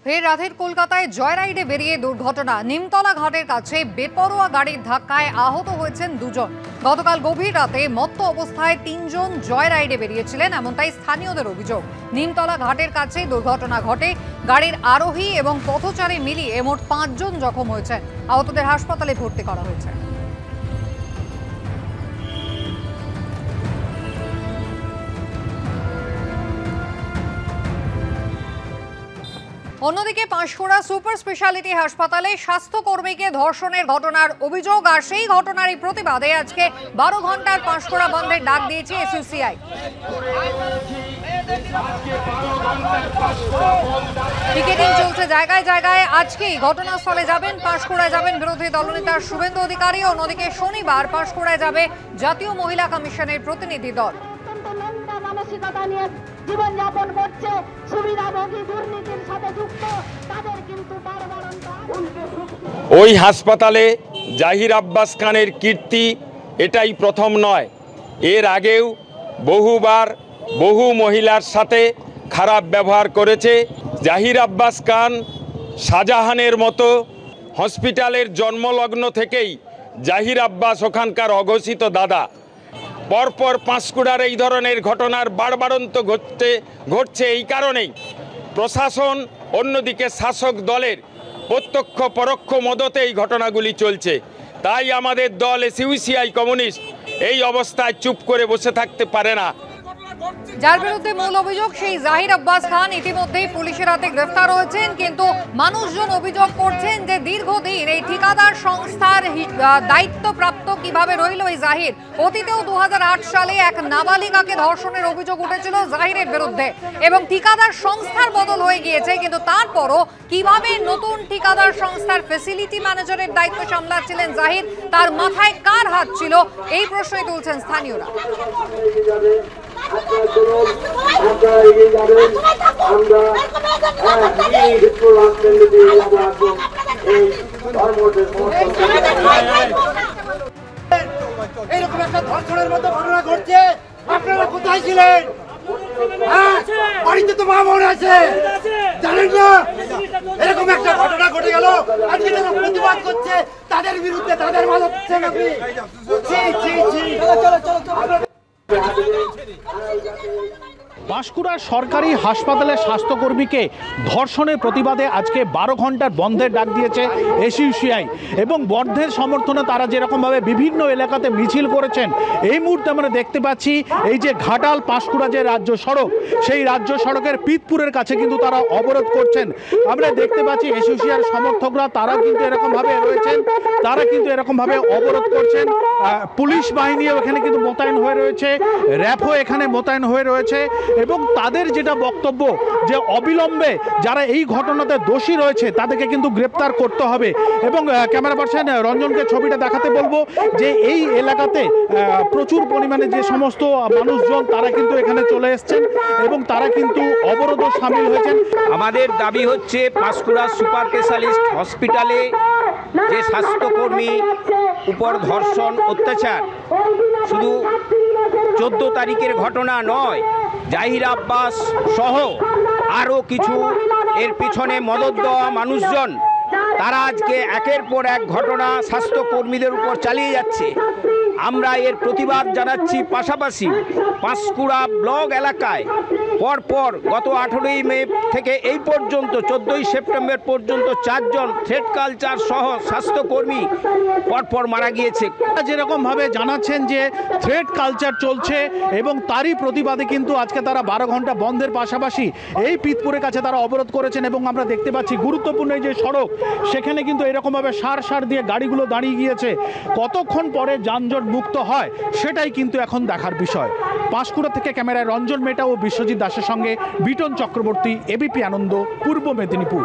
ফের রাতের কলকাতায় জয়রাইডে বেরিয়ে দুর্ঘটনা। নিমতলা ঘাটের কাছে বেপরোয়া গাড়ির ধাক্কায় আহত হয়েছেন দুজন। গতকাল গভীর রাতে মত্ত অবস্থায় তিনজন জয়রাইডে বেরিয়েছিলেন, এমনটাই স্থানীয়দের অভিযোগ। নিমতলা ঘাটের কাছে দুর্ঘটনা ঘটে। গাড়ির আরোহী এবং পথচারী মিলিয়ে মোট 5 জন জখম হয়েছেন। আহতদের হাসপাতালে ভর্তি করা হয়েছে। অন্যদিকে পাঁশকুড়া সুপার স্পেশালিটি হাসপাতালে স্বাস্থ্যকর্মীকে ধর্ষণের ঘটনার অভিযোগ, আর সেই ঘটনারই প্রতিবাদে আজকে 12 ঘন্টার পাঁশকুড়া বন্ধের ডাক দিয়েছে এসইউসিআই। টিকেটিং চলছে জায়গায় জায়গায়। আজকেই ঘটনাস্থলে যাবেন, পাঁশকুড়ায় যাবেন বিরোধী দলনেতা শুভেন্দু অধিকারী। অন্যদিকে শনিবার পাঁশকুড়ায় যাবে জাতীয় মহিলা কমিশনের প্রতিনিধি দল। মানসিকতা নিয়ে জীবনযাপন করছে, সুবিধাভোগী দুর্নীতির সাথে যুক্ত, তাদের কিন্তু ওই হাসপাতালে জাহির আব্বাস খানের কীর্তি এটাই প্রথম নয়। এর আগেও বহুবার বহু মহিলার সাথে খারাপ ব্যবহার করেছে। জাহির আব্বাস খান শাহজাহানের মতো হসপিটালের জন্মলগ্ন থেকেই জাহির আব্বাস ওখানকার অঘোষিত দাদা। পরপর পাঁশকুড়ার এই ধরনের ঘটনার বাড়বাড়ন্ত ঘটছে এই কারণেই প্রশাসন, অন্যদিকে শাসক দলের প্রত্যক্ষ পরোক্ষ মদতে এই ঘটনাগুলি চলছে। তাই আমাদের দল এসইউসিআই কমিউনিস্ট এই অবস্থায় চুপ করে বসে থাকতে পারে না। যার বিরুদ্ধে মূল অভিযোগ সেই জাহির আব্বাস খান ইতিমধ্যেই পুলিশের হাতে গ্রেফতার হয়েছেন, কিন্তু মানুষজন অভিযোগ করছেন যে দীর্ঘদিন এই ঠিকাদার সংস্থার দায়িত্বপ্রাপ্ত কিভাবে রইল এই জাহির। অতীতেও 2008 সালে এক নাবালিকাকে ধর্ষণের অভিযোগ উঠেছিল জাহিরের বিরুদ্ধে এবং ঠিকাদার সংস্থার বদল হয়ে গিয়েছে, কিন্তু তারপরও কিভাবে নতুন ঠিকাদার সংস্থার ফ্যাসিলিটি ম্যানেজারের দায়িত্ব সামলাচ্ছিলেন জাহির, তার মাথায় কার হাত ছিল, এই প্রশ্নই তুলছেন স্থানীয়রা। এইরকম একটা ধর্ষণের মতো ঘটনা ঘটছে, আপনারা কোথায় ছিলেন? বাড়িতে তো মা বোন আছে, জানেন না? এরকম একটা ঘটনা ঘটে গেল, আজকে যারা প্রতিবাদ করছে তাদের বিরুদ্ধে তাদের মাঝে আপনি পাঁশকুড়ার সরকারি হাসপাতালে স্বাস্থ্যকর্মীকে ধর্ষণের প্রতিবাদে আজকে 12 ঘন্টার বন্ধের ডাক দিয়েছে এসইউসিআই এবং বন্ধের সমর্থনে তারা যেরকমভাবে বিভিন্ন এলাকাতে মিছিল করেছেন, এই মুহূর্তে আমরা দেখতে পাচ্ছি এই যে ঘাটাল পাঁশকুড়া যে রাজ্য সড়ক, সেই রাজ্য সড়কের পিতপুরের কাছে কিন্তু তারা অবরোধ করছেন। আমরা দেখতে পাচ্ছি এসইউসিআই সমর্থকরা তারা কিন্তু এরকমভাবে রয়েছেন, তারা কিন্তু এরকমভাবে অবরোধ করছেন। পুলিশ বাহিনীও এখানে কিন্তু মোতায়েন হয়ে রয়েছে, র্যাবও এখানে মোতায়েন হয়ে রয়েছে এবং তাদের যেটা বক্তব্য যে অবিলম্বে যারা এই ঘটনাতে দোষী রয়েছে তাদেরকে কিন্তু গ্রেপ্তার করতে হবে। এবং ক্যামেরা পার্সন রঞ্জনকে ছবিটা দেখাতে বলবো যে এই এলাকাতে প্রচুর পরিমাণে যে সমস্ত মানুষজন তারা কিন্তু এখানে চলে এসছেন এবং তারা কিন্তু অবরোধে সামিল হয়েছেন। আমাদের দাবি হচ্ছে পাঁশকুড়া সুপার স্পেশালিস্ট হসপিটালে যে স্বাস্থ্যকর্মী উপর ধর্ষণ অত্যাচার শুধু 14 তারিখের ঘটনা নয়, জাহির আব্বাস সহ আরও কিছু এর পিছনে মদত দেওয়া মানুষজন তারা আজকে একের পর এক ঘটনা স্বাস্থ্যকর্মীদের উপর চালিয়ে যাচ্ছে। আমরা এর প্রতিবাদ জানাচ্ছি। পাশাপাশি পাঁশকুড়া ব্লক এলাকায় পরপর গত 18ই মে থেকে এই পর্যন্ত 14ই সেপ্টেম্বর পর্যন্ত 4 জন থ্রেড কালচার সহ স্বাস্থ্যকর্মী পরপর মারা গিয়েছে। যেরকমভাবে জানাচ্ছেন যে থ্রেড কালচার চলছে এবং তারই প্রতিবাদে কিন্তু আজকে তারা 12 ঘন্টা বন্ধের পাশাপাশি এই পিতপুরের কাছে তারা অবরোধ করেছেন এবং আমরা দেখতে পাচ্ছি গুরুত্বপূর্ণ এই যে সড়ক সেখানে কিন্তু এরকমভাবে সার দিয়ে গাড়িগুলো দাঁড়িয়ে গিয়েছে। কতক্ষণ পরে যানজট মুক্ত হয় সেটাই কিন্তু এখন দেখার বিষয়। পাঁশকুড়া থেকে ক্যামেরায় রঞ্জন মেটা ও বিশ্বজিৎ দাসের সঙ্গে বিটন চক্রবর্তী, এবিপি আনন্দ, পূর্ব মেদিনীপুর।